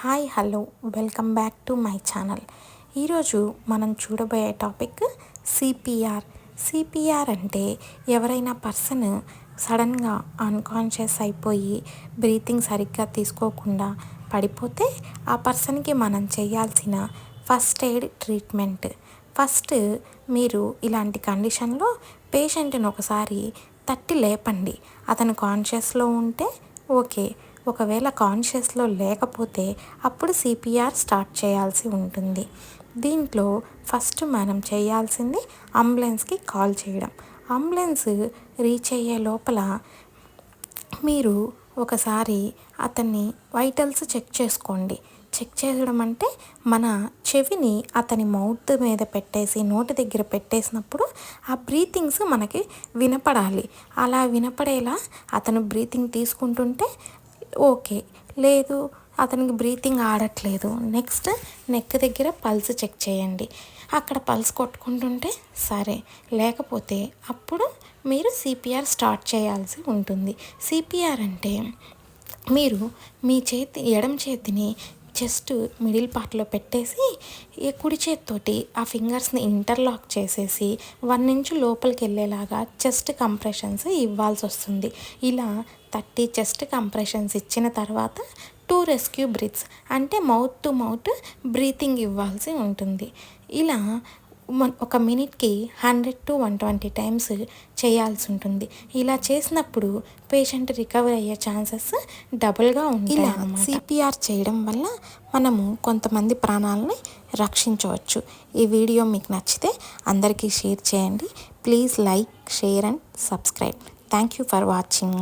Hi hello welcome back to my channel. ఈరోజు మనం చూడబోయే టాపిక్ సిపిఆర్ అంటే ఎవరైనా పర్సన్ సడన్గా అన్కాన్షియస్ అయిపోయి బ్రీతింగ్ సరిగ్గా తీసుకోకుండా పడిపోతే ఆ పర్సన్కి మనం చేయాల్సిన ఫస్ట్ ఎయిడ్ ట్రీట్మెంట్. ఫస్ట్ మీరు ఇలాంటి కండిషన్లో పేషెంట్ని ఒకసారి తట్టి లేపండి. అతను కాన్షియస్లో ఉంటే ఓకే, ఒకవేళ కాన్షియస్లో లేకపోతే అప్పుడు సిపిఆర్ స్టార్ట్ చేయాల్సి ఉంటుంది. దీంట్లో ఫస్ట్ మనం చేయాల్సింది అంబులెన్స్కి కాల్ చేయడం. అంబులెన్స్ రీచ్ అయ్యే లోపల మీరు ఒకసారి అతన్ని వైటల్స్ చెక్ చేసుకోండి. చెక్ చేయడం అంటే మన చెవిని అతని మౌత్ మీద పెట్టేసి నోటి దగ్గర పెట్టేసినప్పుడు ఆ బ్రీతింగ్స్ మనకి వినపడాలి. అలా వినపడేలా అతను బ్రీతింగ్ తీసుకుంటుంటే ఓకే, లేదు అతనికి బ్రీతింగ్ ఆడట్లేదు, నెక్స్ట్ నెక్ దగ్గర పల్స్ చెక్ చేయండి. అక్కడ పల్స్ కొట్టుకుంటుంటే సరే, లేకపోతే అప్పుడు మీరు సిపిఆర్ స్టార్ట్ చేయాల్సి ఉంటుంది. సిపిఆర్ అంటే మీరు మీ ఎడమ చేతిని చెస్ట్ మిడిల్ పార్ట్లో పెట్టేసి కుడి చేతితోటి ఆ ఫింగర్స్ని ఇంటర్లాక్ చేసేసి 1 ఇంచ్ లోపలికి వెళ్ళేలాగా చెస్ట్ కంప్రెషన్స్ ఇవ్వాల్సి వస్తుంది. ఇలా 30 చెస్ట్ కంప్రెషన్స్ ఇచ్చిన తర్వాత 2 రెస్క్యూ బ్రీత్స్ అంటే మౌత్ టు మౌత్ బ్రీతింగ్ ఇవ్వాల్సి ఉంటుంది. ఇలా ఒక మినిట్కి 100 to 120 టైమ్స్ చేయాల్సి ఉంటుంది. ఇలా చేసినప్పుడు పేషెంట్ రికవర్ అయ్యే ఛాన్సెస్ డబుల్గా ఉంటాయి. ఇలా సిపిఆర్ చేయడం వల్ల మనము కొంతమంది ప్రాణాలని రక్షించవచ్చు. ఈ వీడియో మీకు నచ్చితే అందరికీ షేర్ చేయండి. Please like, share and subscribe. Thank you for watching.